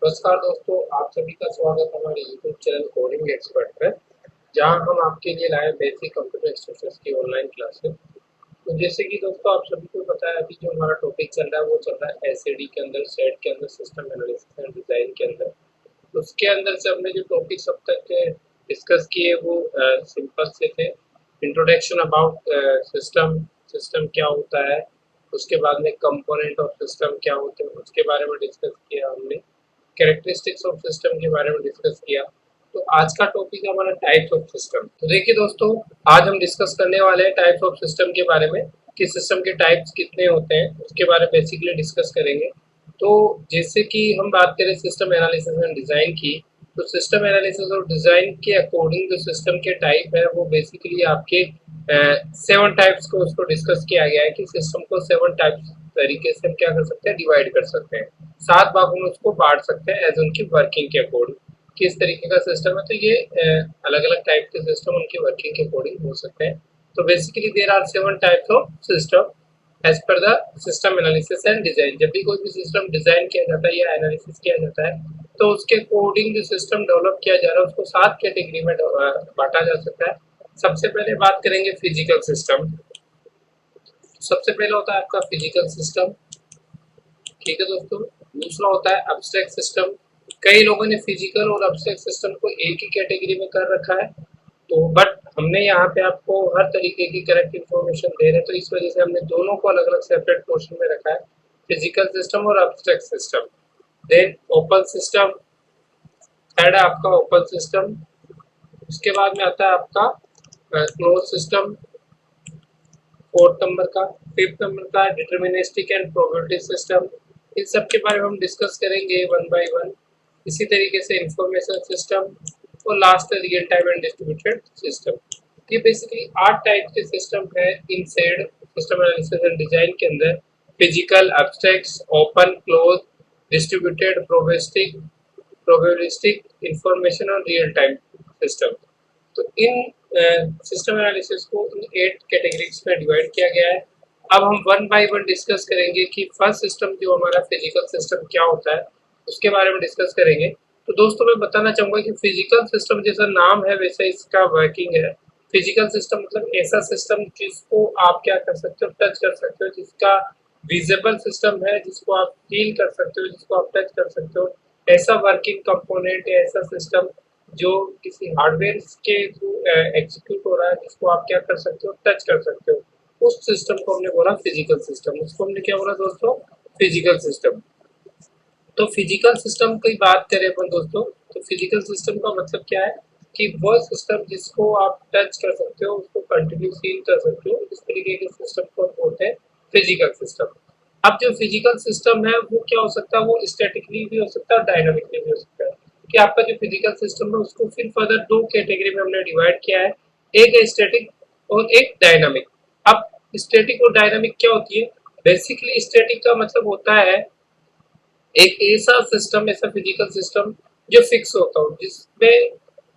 नमस्कार दोस्तों, आप सभी का स्वागत है हमारे YouTube चैनल कोडिंग एक्सपर्ट पर, जहां हम आपके लिए लाए बेसिक कंप्यूटर स्टूडेंट्स की ऑनलाइन क्लासेस। तो जैसे कि दोस्तों आप सभी को पता है, अभी जो हमारा टॉपिक चल रहा है वो चल रहा है एसएडी के अंदर, सेट के अंदर, सिस्टम एनालिसिस एंड डिजाइन के अंदर। उसके अंदर से हमने जो टॉपिक्स अब तक डिस्कस किए वो सिंपल से थे। इंट्रोडक्शन अबाउट सिस्टम, सिस्टम क्या होता है, उसके बाद में कंपोनेंट ऑफ सिस्टम क्या होते हैं उसके बारे में डिस्कस किया हमने। कैरेक्टरिस्टिक्स ऑफ सिस्टम के बारे में डिस्कस किया। तो आज का टॉपिक है हमारा टाइप्स ऑफ सिस्टम। तो देखिए दोस्तों, आज हम डिस्कस करने वाले हैं टाइप्स ऑफ सिस्टम के बारे में, कि सिस्टम के टाइप्स कितने होते हैं उसके बारे में बेसिकली डिस्कस करेंगे। तो जैसे कि हम बात करें सिस्टम एनालिसिस एंड डिजाइन की, तो सिस्टम एनालिसिस और डिजाइन के अकॉर्डिंग जो सिस्टम के टाइप है वो बेसिकली आपके 7 टाइप्स को उसको डिस्कस किया गया है, कि सिस्टम को 7 टाइप्स तरीके से हम क्या कर सकते हैं, डिवाइड कर सकते हैं, 7 भागों में उसको बांट सकते हैं एज उनकी वर्किंग के अकॉर्डिंग। किस तरीके का सिस्टम है, तो ये अलग अलग टाइप के सिस्टम उनकी वर्किंग के अकॉर्डिंग हो सकते हैं। तो basically there are 7 types of system as per the system analysis and design. जब भी कोई भी सिस्टम डिजाइन किया जाता है या एनालिसिस किया जाता है, तो उसके अकॉर्डिंग जो सिस्टम डेवलप किया जा रहा है उसको 7 कैटेगरी में बांटा जा सकता है। सबसे पहले बात करेंगे फिजिकल सिस्टम। सबसे पहले होता है आपका फिजिकल सिस्टम, ठीक है दोस्तों। दूसरा होता है एब्स्ट्रैक्ट सिस्टम। कई लोगों ने फिजिकल और एब्स्ट्रैक्ट सिस्टम को एक ही कैटेगरी में कर रखा है, तो बट हमने यहाँ पे आपको हर तरीके की करेक्ट इन्फॉर्मेशन दे रहे हैं, तो इस वजह से हमने दोनों को अलग अलग सेपरेट पोर्शन में रखा है, फिजिकल सिस्टम और abstract system. Then open system, third है आपका ओपन सिस्टम। उसके बाद में आता है आपका क्लोज सिस्टम, फोर्थ नंबर का। फिफ्थ नंबर का डिटर्मिनिस्टिक एंड प्रोबेबिलिटी सिस्टम। इन सब के बारे में हम डिस्कस करेंगे वन बाय वन। इसी तरीके से इंफॉर्मेशन सिस्टम और लास्ट है real time and distributed system. ये बेसिकली 8 टाइप के सिस्टम है in said system analysis and design के अंदर। Physical, abstract, open, close, distributed, probabilistic, information और रियल टाइम सिस्टम। तो इन सिस्टम एनालिसिस को इन 8 कैटेगरीज में डिवाइड किया गया है। अब हम वन बाय वन डिस्कस करेंगे कि फर्स्ट सिस्टम जो हमारा फिजिकल सिस्टम क्या होता है उसके बारे में डिस्कस करेंगे। तो दोस्तों मैं बताना चाहूंगा कि फिजिकल सिस्टम जैसा नाम है वैसा इसका वर्किंग है। फिजिकल सिस्टम मतलब ऐसा सिस्टम जिसको आप क्या कर सकते हो, टच कर सकते हो, जिसका विजिबल सिस्टम है, जिसको आप फील कर सकते हो, जिसको आप टच कर सकते हो। ऐसा वर्किंग कंपोनेंट है, ऐसा सिस्टम जो किसी हार्डवेयर के थ्रू एग्जीक्यूट हो रहा है, जिसको आप क्या कर सकते हो, टच कर सकते हो। उस सिस्टम को हमने बोला फिजिकल सिस्टम। उसको हमने क्या बोला दोस्तों, फिजिकल सिस्टम। तो फिजिकल सिस्टम की बात करें अपन दोस्तों, तो फिजिकल सिस्टम का मतलब क्या है, कि वो सिस्टम जिसको आप टच कर सकते हो, उसको कंटिन्यू फील कर सकते हो, इस तरीके के सिस्टम को बोलते हैं फिजिकल सिस्टम। अब जो फिजिकल सिस्टम है वो क्या हो सकता है, वो स्टैटिकली भी हो सकता है, डायनामिकली भी हो सकता है। कि आपका जो फिजिकल सिस्टम है उसको फिर फर्दर 2 कैटेगरी में हमने डिवाइड किया है, एक है स्टैटिक और एक डायनामिक। अब स्टैटिक और डायनामिक क्या होती है, बेसिकली स्टैटिक का मतलब होता है एक ऐसा सिस्टम, ऐसा फिजिकल सिस्टम जो फिक्स होता हो, जिसमें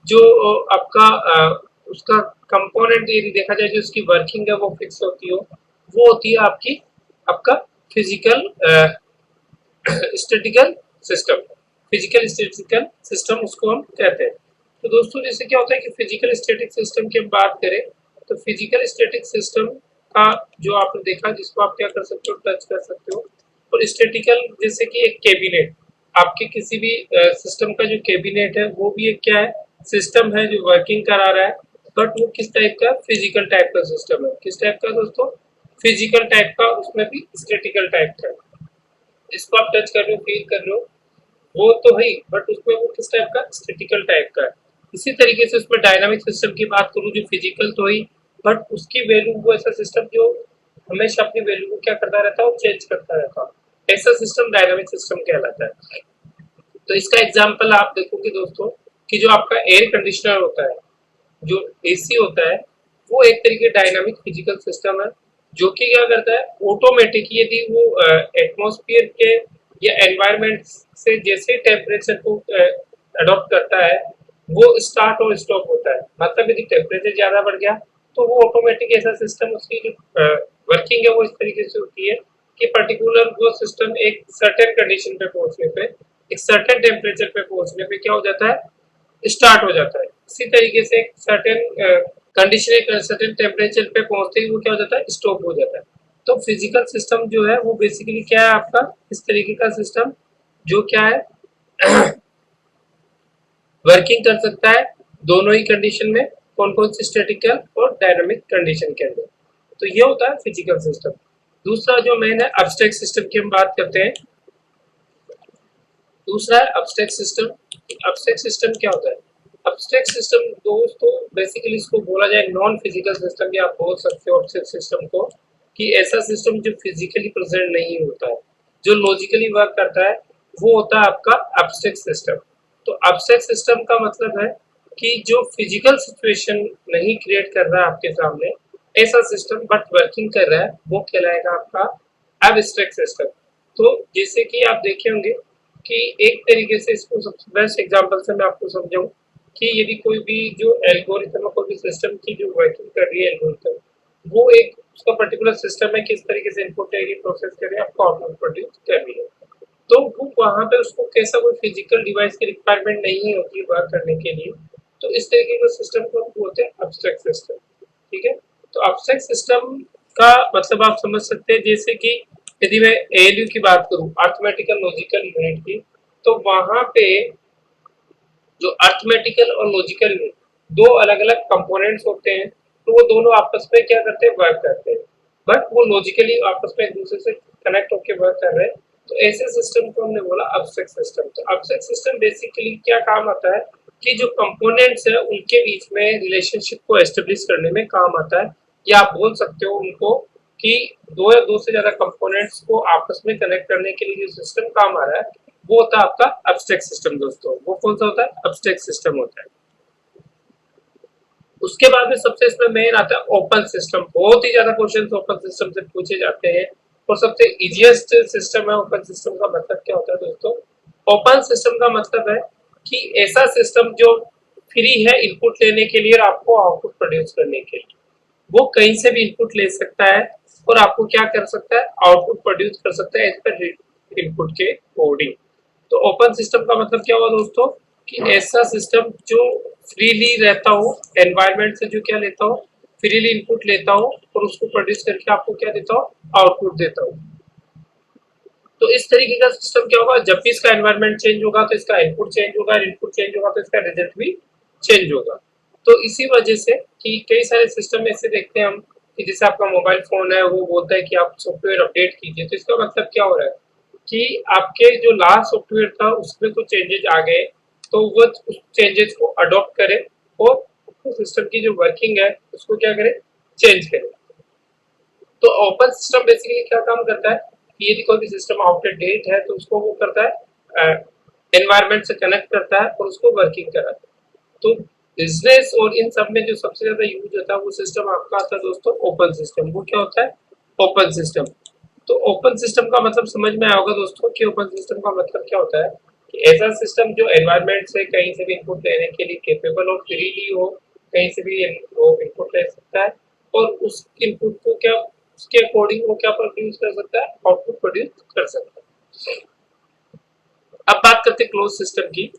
जो आपका उसका कंपोनेंट यदि देखा जाए जो उसकी वर्किंग है वो फिक्स होती हो, वो होती है आपकी आपका physical statistical system. Physical statistical system उसको हम कहते हैं। तो दोस्तों जैसे क्या होता है कि फिजिकल स्टैटिक सिस्टम की हम बात करें, तो फिजिकल स्टैटिक सिस्टम का जो आपने देखा जिसको आप क्या कर सकते हो, टच कर सकते हो। और स्टैटिकल जैसे कि एक कैबिनेट, आपके किसी भी सिस्टम का जो कैबिनेट है वो भी एक क्या है, सिस्टम है जो वर्किंग करा रहा है, बट वो किस टाइप का, फिजिकल टाइप का सिस्टम है। किस टाइप का दोस्तों, फिजिकल टाइप का, उसमें भी स्टैटिकल टाइप का। जिसको आप टच कर रहे हो, फील कर रहे हो, वो तो है, बट उसमें वो किस टाइप का, स्टैटिकल टाइप का है। इसी तरीके से उसमें डायनामिक सिस्टम की बात करूं, जो फिजिकल तो ही, बट उसकी वैल्यू, वो ऐसा सिस्टम जो हमेशा अपनी वैल्यू को क्या करता रहता है, वो चेंज करता रहता है, ऐसा सिस्टम डायनामिक सिस्टम कहलाता है। तो इसका एग्जाम्पल आप देखोगे दोस्तों, कि जो आपका एयर कंडीशनर होता है, जो एसी होता है, वो एक तरीके डायनामिक फिजिकल सिस्टम है, जो कि क्या करता है, ऑटोमेटिक यदि वो एटमॉस्फेयर के या एनवायरनमेंट से जैसे टेम्परेचर को अडॉप्ट करता है, वो स्टार्ट और स्टॉप होता है। मतलब यदि टेम्परेचर ज्यादा बढ़ गया तो वो ऑटोमेटिक ऐसा सिस्टम, उसकी जो वर्किंग है वो इस तरीके से होती है कि पर्टिकुलर वो सिस्टम एक सर्टेन कंडीशन पे पहुंचने पे एक सर्टेन टेम्परेचर पे पहुंचने पे क्या हो जाता है, स्टार्ट हो जाता है। इसी तरीके से एक सर्टेन कंडीशन एक सर्टेन टेम्परेचर पे पहुंचते ही वो क्या हो जाता है, स्टॉप हो जाता है। तो फिजिकल सिस्टम जो है वो बेसिकली क्या है आपका, इस तरीके का सिस्टम जो क्या है वर्किंग कर सकता है दोनों ही कंडीशन में, कौन कौन सी स्टैटिकल और डायनामिक कंडीशन के अंदर। तो ये होता है फिजिकल सिस्टम। दूसरा जो मेन है अब्स्ट्रैक्ट सिस्टम की हम बात करते हैं। दूसरा है अब्स्ट्रैक्ट सिस्टम। अब्स्ट्रैक्ट सिस्टम क्या होता है, अब्स्ट्रैक्ट सिस्टम दोस्तों बेसिकली इसको बोला जाए नॉन फिजिकल सिस्टम, या आप बोल सकते हो अब्स्ट्रैक्ट सिस्टम को कि ऐसा सिस्टम जो फिजिकली प्रेजेंट नहीं होता है, जो लॉजिकली वर्क करता है, वो होता है आपका अब्स्ट्रैक्ट सिस्टम। तो अब्स्ट्रैक्ट सिस्टम का मतलब है कि जो फिजिकल सिचुएशन नहीं क्रिएट कर रहा है आपके सामने ऐसा सिस्टम बट वर्किंग कर रहा है, वो कहलाएगा आपका एब्स्ट्रैक्ट सिस्टम। तो जैसे कि आप देखे होंगे कि एक तरीके से इसको सबसे बेस्ट एग्जांपल से मैं आपको समझाऊं कि यदि कोई भी जो एल्गोरिथम कोई भी सिस्टम की जो वर्किंग कर रही है एल्गोरिथम, वो एक उसका पर्टिकुलर सिस्टम है, किस तरीके से इनपुट है प्रोसेस कर रही है, आपको आउटपुट प्रोड्यूस कर रही है। तो वो वहां पे उसको कैसा कोई फिजिकल डिवाइस की रिक्वायरमेंट नहीं होती है वर्क करने के लिए। तो इस तरीके के सिस्टम को बोलते हैं अब्स्ट्रैक्ट सिस्टम। ठीक है, तो अब्स्ट्रैक्ट सिस्टम का मतलब आप समझ सकते हैं, जैसे कि यदि मैं एएलयू की बात करूं, अर्थमेटिकल लॉजिकल यूनिट की, तो वहां पे जो अर्थमेटिकल और लॉजिकल यूनिट दो अलग अलग कंपोनेंट्स होते हैं, तो वो दोनों आपस में क्या करते हैं, वर्क करते हैं, बट वो लॉजिकली आपस में एक दूसरे से कनेक्ट होकर वर्क कर रहे हैं। तो ऐसे सिस्टम को हमने बोला अब्स्ट्रैक्ट सिस्टम। तो अब्स्ट्रैक्ट सिस्टम बेसिकली क्या काम आता है कि जो कंपोनेंट्स है उनके बीच में रिलेशनशिप को एस्टेब्लिश करने में काम आता है, या आप बोल सकते हो उनको कि दो या दो से ज्यादा कंपोनेंट्स को आपस में कनेक्ट करने के लिए जो सिस्टम काम आ रहा है वो होता है आपका अब्स्ट्रैक्ट सिस्टम। दोस्तों वो कौन सा होता है, अब्स्ट्रैक्ट सिस्टम होता है। उसके बाद में सबसे इसमें मेन आता है ओपन सिस्टम। बहुत ही ज्यादा क्वेश्चन ओपन सिस्टम से पूछे जाते हैं और सबसे इजीएस्ट सिस्टम है ओपन सिस्टम का। मतलब क्या होता है दोस्तों, ओपन सिस्टम का मतलब है कि ऐसा सिस्टम जो फ्री है इनपुट लेने के लिए और आपको आउटपुट प्रोड्यूस करने के लिए, वो कहीं से भी इनपुट ले सकता है और आपको क्या कर सकता है, आउटपुट प्रोड्यूस कर सकता है एज पर इनपुट के कोडिंग। तो ओपन सिस्टम का मतलब क्या हुआ दोस्तों, कि ऐसा सिस्टम जो फ्रीली रहता हो, एनवायरनमेंट से जो क्या लेता हो, फ्रीली इनपुट लेता हो और उसको प्रोड्यूस करके आपको क्या देता हो, आउटपुट देता हो। तो इस तरीके का सिस्टम क्या होगा, जब भी इसका एनवायरनमेंट चेंज होगा तो इसका इनपुट चेंज होगा, इनपुट चेंज होगा तो इसका रिजल्ट भी चेंज होगा। तो इसी वजह से कि कई सारे सिस्टम ऐसे देखते हैं हम कि जैसे आपका मोबाइल फोन है वो बोलता है कि आप सॉफ्टवेयर अपडेट कीजिए, तो इसका मतलब क्या हो रहा है कि आपके जो लास्ट सॉफ्टवेयर था उसमें कुछ चेंजेस आ गए, तो वो उस चेंजेस को अडॉप्ट करे और सिस्टम की जो वर्किंग है उसको क्या करे, चेंज करे। तो ओपन सिस्टम बेसिकली क्या काम करता है कि यदि कोई भी सिस्टम आउट ऑफ डेट है तो उसको वो करता है एनवायरनमेंट से कनेक्ट करता है और उसको वर्किंग कराता है। तो बिजनेस और इन सब में जो सबसे ज्यादा यूज होता है वो सिस्टम आपका आता है दोस्तों ओपन सिस्टम। वो क्या होता है, ओपन सिस्टम। तो ओपन सिस्टम का मतलब समझ में आएगा दोस्तों कि ओपन सिस्टम का मतलब क्या होता है कि ऐसा सिस्टम जो एनवायरनमेंट से कहीं से भी इनपुट लेने के लिए केपेबल हो, फ्रीली हो, कहीं से भी वो इनपुट ले सकता है और उस इनपुट को क्या उसके अकॉर्डिंग वो क्या प्रोड्यूस कर सकता है, आउटपुट प्रोड्यूस कर सकता है। अब बात करते हैं क्लोज सिस्टम की।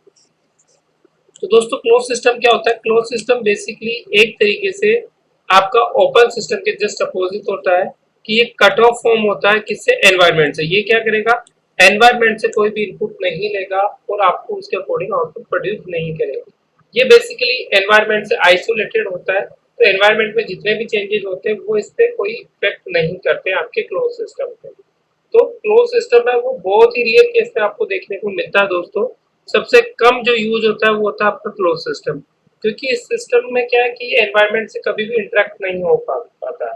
तो दोस्तों क्लोज सिस्टम क्या होता है, क्लोज सिस्टम बेसिकली एक तरीके से आपका ओपन सिस्टम के जस्ट अपोजिट होता है कि ये कट ऑफ फॉर्म होता है किससे, एनवायरनमेंट से। ये क्या करेगा, एनवायरनमेंट से कोई भी इनपुट नहीं लेगा और आपको उसके अकॉर्डिंग आउटपुट प्रोड्यूस नहीं करेगा। ये बेसिकली एनवायरनमेंट से आइसोलेटेड होता है, तो एनवायरनमेंट में जितने भी चेंजेस होते हैं वो इस पे कोई इफेक्ट नहीं करते आपके क्लोज सिस्टम पे। तो क्लोज सिस्टम है वो बहुत ही रियल केस में आपको देखने को मिलता है दोस्तों। सबसे कम जो यूज होता है वो होता है आपका क्लोज सिस्टम, क्योंकि इस सिस्टम में क्या है कि एनवायरनमेंट से कभी भी इंटरेक्ट नहीं हो पाता है।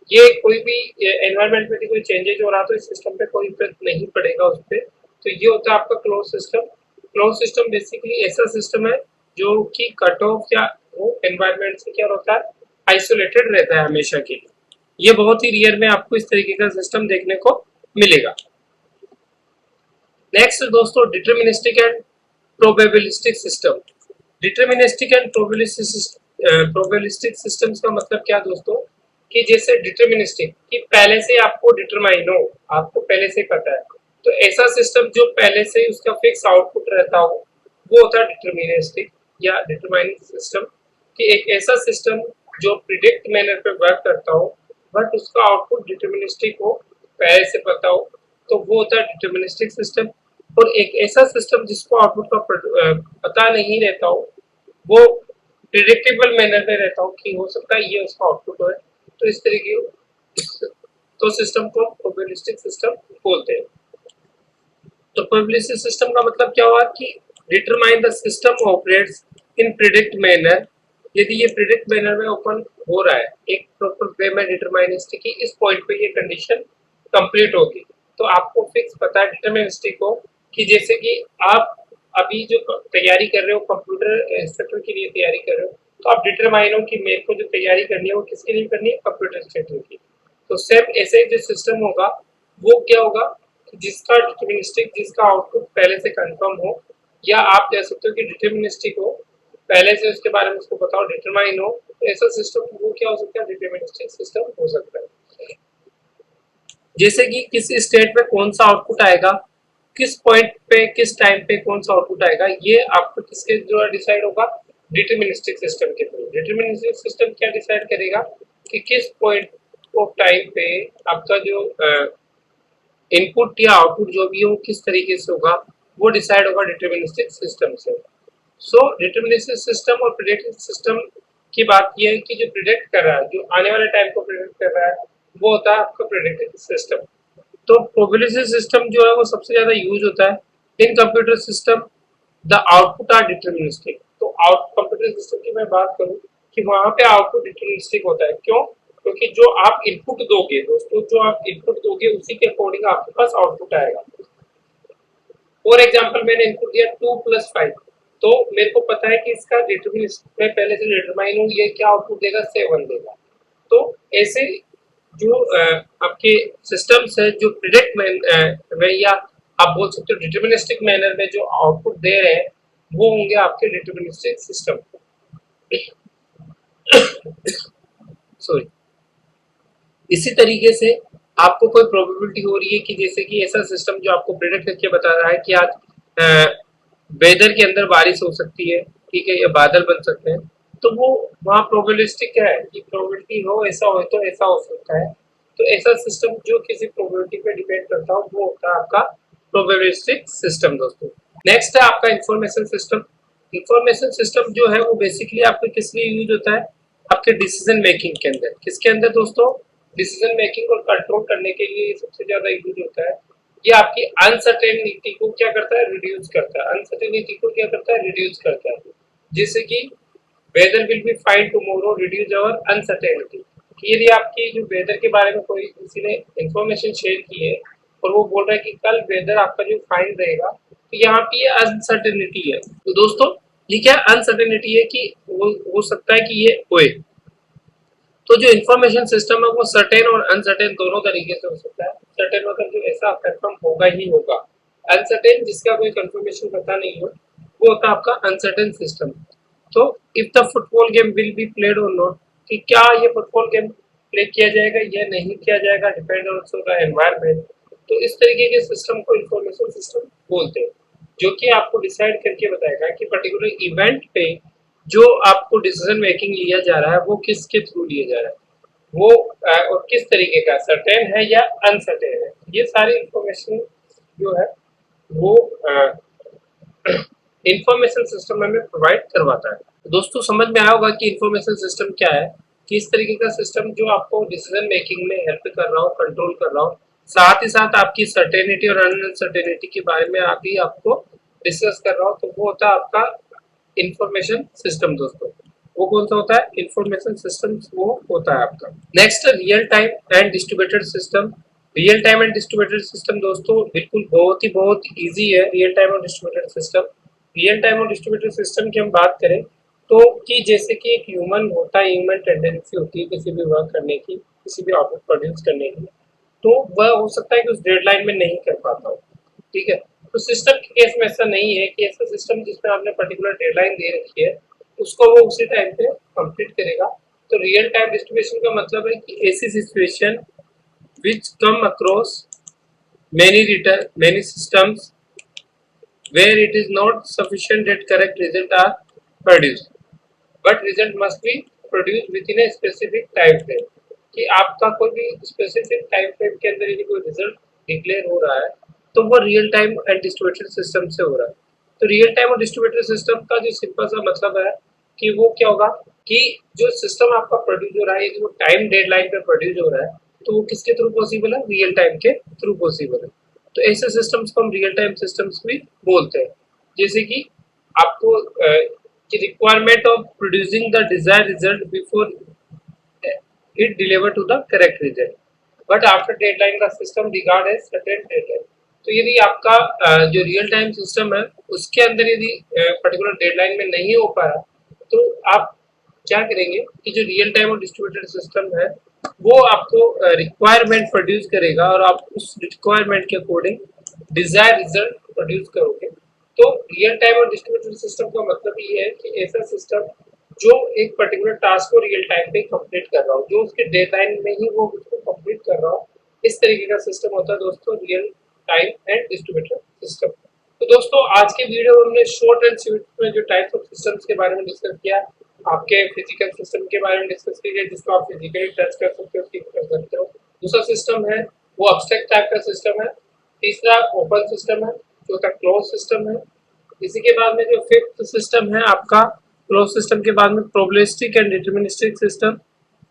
ये कोई भी एनवायरनमेंट में कोई चेंजेस हो रहा तो इस सिस्टम पे कोई इफेक्ट नहीं पड़ेगा उस पर। तो ये होता है आपका close system. Close system basically ऐसा सिस्टम है जो कि कट ऑफ या वो एनवायरनमेंट से क्या होता है, आइसोलेटेड रहता है हमेशा के लिए। ये बहुत ही रियर में आपको इस तरीके का सिस्टम देखने को मिलेगा। नेक्स्ट दोस्तों deterministic and probabilistic system. Deterministic and probabilistic systems का मतलब क्या दोस्तों, कि जैसे डिटर्मिनिस्टिक कि पहले से आपको डिटरमाइन हो, आपको पहले से पता है तो ऐसा सिस्टम जो पहले से ही उसका फिक्स आउटपुट रहता हो वो होता है डिटर्मिनिस्टिक या डिटरमाइनिंग सिस्टम। कि एक ऐसा सिस्टम जो प्रिडिक्ट मैनर पे वर्क करता हो बट उसका आउटपुट डिटर्मिनिस्टिक हो, पहले से पता हो, तो वो होता है डिटर्मिनिस्टिक सिस्टम। और एक ऐसा सिस्टम जिसको आउटपुट का पता नहीं रहता हो, वो प्रिडिक्टेबल मैनर में रहता हो कि हो सकता है ये उसका आउटपुट हो, तो इस तरीके तो सिस्टम को प्रोबेबिलिस्टिक सिस्टम बोलते हैं। तो प्रोबेबिलिस्टिक सिस्टम का मतलब क्या हुआ कि determine the system operates in predict manner. यदि ये प्रिडिक्ट मैनर में ओपन हो रहा है एक प्रॉपर वे में डिटरमाइनिस्टिक की इस पॉइंट पे ये कंडीशन कंप्लीट होगी, तो आपको फिक्स पता है डिटरमिनिस्टिक हो कि जैसे कि आप अभी जो तैयारी कर रहे हो कंप्यूटर इंस्ट्रक्टर के लिए तैयारी कर रहे हो, तो आप डिटरमाइन हो कि मेरे को जो तैयारी करनी है वो किसके लिए करनी है, कंप्यूटर इंस्ट्रक्टर की। तो सेम ऐसे जो सिस्टम होगा वो क्या होगा, जिसका डिटरमिनिस्टिक जिसका आउटपुट पहले से कंफर्म हो, या आप कह सकते हो कि डिटरमिनिस्टिक हो पहले से उसके बारे में उसको बताओ, डिटरमाइन हो, तो ऐसा सिस्टम वो क्या हो सकता है, डिटरमिनिस्टिक सिस्टम हो सकता है। जैसे कि किस स्टेट में कौन सा आउटपुट आएगा, किस पॉइंट पे किस टाइम पे कौन सा आउटपुट आएगा, ये आपको किसके द्वारा डिसाइड होगा, डिटरमिनिस्टिक सिस्टम के थ्रू। डिटरमिनिस्टिक सिस्टम क्या डिसाइड करेगा कि किस पॉइंट ऑफ टाइम पे आपका जो इनपुट या आउटपुट जो भी हो किस तरीके से होगा, वो डिसाइड होगा डिटरमिनिस्टिक सिस्टम से। सो डिटरमिनिस्टिक सिस्टम और प्रेडिक्टिव सिस्टम की बात यह है कि जो प्रिडिक्ट कर रहा है, जो आने वाले टाइम को प्रिडिक्ट कर रहा है, वो होता है आपका प्रेडिक्टिव सिस्टम। तो प्रोबेबिलिटी सिस्टम जो है वो सबसे ज्यादा यूज होता है in computer system. The output are deterministic. तो आउट कंप्यूटर सिस्टम की मैं बात करूं कि वहां पे आउटपुट डिटरमिनिस्टिक होता है। क्यों? क्योंकि जो आप इनपुट दोगे दोस्तों, जो आप इनपुट दोगे उसी के अकॉर्डिंग आपके पास आउटपुट आएगा। फॉर एग्जाम्पल मैंने इनपुट दिया 2+5, तो मेरे को पता है कि इसका डिटरमिनिस्टिक मैं पहले से डिटरमाइन हूँ, ये क्या आउटपुट देगा, 7 देगा। तो ऐसे जो आपके सिस्टम्स है जो प्रिडिक्ट में या आप बोल सकते हो डिटरमिनिस्टिक मैनर में जो आउटपुट दे रहे हैं वो होंगे आपके डिटरमिनिस्टिक सिस्टम। सॉरी। इसी तरीके से आपको कोई प्रोबेबिलिटी हो रही है कि जैसे कि ऐसा सिस्टम जो आपको प्रिडिक्ट करके बता रहा है कि आज वेदर के अंदर बारिश हो सकती है, ठीक है, या बादल बन सकते हैं, तो वो वहाँ प्रोबेबिलिस्टिक है कि प्रोबेबिलिटी हो ऐसा हो तो ऐसा हो सकता है। तो ऐसा सिस्टम जो किसी प्रोबेबिलिटी पे डिपेंड करता हो वो होता है आपका प्रोबेबिलिस्टिक सिस्टम दोस्तों। नेक्स्ट है आपका इंफॉर्मेशन सिस्टम। इंफॉर्मेशन सिस्टम जो है वो बेसिकली आपके किस लिए यूज होता है, आपके डिसीजन मेकिंग के अंदर। किसके अंदर दोस्तों, डिसीजन मेकिंग और कंट्रोल करने के लिए सबसे ज्यादा यूज होता है। ये आपकी अनसर्टेनिटी को क्या करता है, रिड्यूस करता है। अनसर्टेनिटी को क्या करता है, रिड्यूस करता है। जैसे कि weather will be fine tomorrow, reduce our uncertainty. कि यदि आपकी जो वेदर के बारे में कोई किसी ने इंफॉर्मेशन शेयर की है और वो बोल रहा है कि कल वेदर आपका जो फाइन रहेगा, तो यहाँ पे ये अनसर्टेनिटी है। तो दोस्तों ये क्या अनसर्टेनिटी है कि वो हो सकता है कि ये होए। तो जो इन्फॉर्मेशन सिस्टम है वो सर्टेन और अनसर्टेन दोनों तरीके से हो सकता है। सर्टेन मतलब जो ऐसा कंफर्म होगा ही होगा, अनसर्टेन जिसका कोई कंफर्मेशन पता नहीं हो, वो होता है आपका अनसर्टेन सिस्टम। तो if the football game will be played और नॉट, कि क्या ये फुटबॉल गेम प्ले किया जाएगा या नहीं किया जाएगा, डिपेंड ऑन द एनवायरमेंट। तो इस तरीके के सिस्टम को इन्फॉर्मेशन सिस्टम बोलते हैं, जो कि आपको डिसाइड करके बताएगा कि पर्टिकुलर इवेंट पे जो आपको डिसीजन मेकिंग लिया जा रहा है वो किसके थ्रू लिया जा रहा है, वो और किस तरीके का, सर्टेन है या अनसर्टेन है। ये सारी इंफॉर्मेशन जो है वो इंफॉर्मेशन सिस्टम हमें प्रोवाइड करवाता है। तो दोस्तों समझ में आया होगा कि इंफॉर्मेशन सिस्टम क्या है, कि इस तरीके का सिस्टम जो आपको डिसीजन मेकिंग में हेल्प कर रहा हो, कंट्रोल कर रहा हो, साथ ही साथ आपकी सर्टेनिटी और अनसर्टेनिटी के बारे में भी आपको डिस्कस कर रहा हो, तो वो होता है आपका इंफॉर्मेशन सिस्टम दोस्तों। वो कौन सा होता है, इंफॉर्मेशन सिस्टम वो होता है आपका। Next real time and distributed system. Real time and distributed system दोस्तों बिल्कुल बहुत इजी है। रियल टाइम और डिस्ट्रीब्यूटेड सिस्टम, रियल टाइम और डिस्ट्रीब्यूटेड सिस्टम की हम बात करें तो कि जैसे कि एक ह्यूमन होता है, ह्यूमन टेंडेंसी होती है किसी भी वर्क करने की, किसी भी आउटपुट प्रोड्यूस करने की, तो वह हो सकता है कि उस डेडलाइन में नहीं कर पाता हो, ठीक है। तो सिस्टम के केस में ऐसा नहीं है कि ऐसा सिस्टम जिसमें आपने पर्टिकुलर डेडलाइन दे रखी है उसको वो उसी टाइम पे कंप्लीट करेगा। तो रियल टाइम डिस्ट्रीब्यूशन का मतलब है कि ऐसी situation which come across many systems where it is not sufficient that correct result are produced, but result must be produced within a specific time frame. कि आपका कोई भी स्पेसिफिक टाइम फ्रेम के अंदर यदि कोई रिजल्ट डिक्लेयर हो रहा है तो वो real time and distributed system से हो रहा है। तो रियल टाइम और डिस्ट्रीब्यूटेड सिस्टम का जो सिंपल सा मतलब है कि वो क्या होगा कि जो सिस्टम आपका प्रोड्यूस हो रहा है यदि वो टाइम डेडलाइन पे प्रोड्यूस हो रहा है तो वो किसके थ्रू पॉसिबल है, रियल टाइम के थ्रू पॉसिबल है। तो ऐसे सिस्टम्स को हम रियल टाइम सिस्टम्स भी बोलते हैं। जैसे कि आपको requirement of producing the desired result before it deliver to the correct result, but after deadline the system regard as certain deadline। तो यदि आपका जो रियल टाइम सिस्टम है उसके अंदर यदि पर्टिकुलर डेडलाइन में नहीं हो पाया तो आप क्या करेंगे कि जो रियल टाइम और डिस्ट्रीब्यूटेड सिस्टम है वो आपको रिक्वायरमेंट प्रोड्यूस करेगा और आप उस रिक्वायरमेंट के अकॉर्डिंग डिजायर रिजल्ट प्रोड्यूस करोगे। तो रियल टाइम और डिस्ट्रीब्यूटेड सिस्टम का मतलब ये है कि ऐसा सिस्टम जो एक पर्टिकुलर टास्क को रियल टाइम पे कंप्लीट कर रहा हो, जो उसके डेडलाइन में ही वो उसको कंप्लीट कर रहा हो, इस तरीके का सिस्टम होता है दोस्तों real time and distributed system. तो दोस्तों आज के वीडियो में हमने शॉर्ट एंड स्वीट में जो टाइप्स ऑफ सिस्टम्स के बारे में डिस्कस किया, आपके फिजिकल सिस्टम के बारे में डिस्कस किया जिसको आप फिजिकली टच कर सकते हो, सीख कर सकते हो। दूसरा सिस्टम है वो एब्स्ट्रैक्ट टाइप का सिस्टम है। तीसरा ओपन सिस्टम है। चौथा क्लोज सिस्टम है। इसी के बाद में जो फिफ्थ सिस्टम है आपका क्लोज सिस्टम के बाद में probabilistic and deterministic system,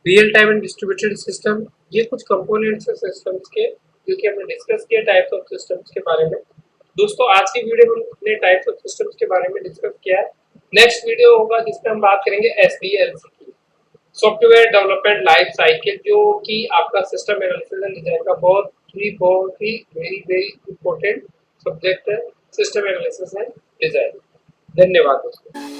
real time and distributed system. ये कुछ कंपोनेंट्स है सिस्टम्स के जो कि हमने डिस्कस किया टाइप्स ऑफ सिस्टम्स के बारे में। दोस्तों आज की वीडियो में हमने टाइप्स ऑफ सिस्टम्स के बारे में डिस्कस किया है। नेक्स्ट वीडियो होगा जिसमें हम बात करेंगे एसडीएलसी की, सॉफ्टवेयर डेवलपमेंट लाइफ साइकिल, जो कि आपका सिस्टम एनालिसिस एंड डिजाइन का बहुत ही वेरी इंपॉर्टेंट सब्जेक्ट है, सिस्टम एनालिसिस एंड डिजाइन। धन्यवाद दोस्तों।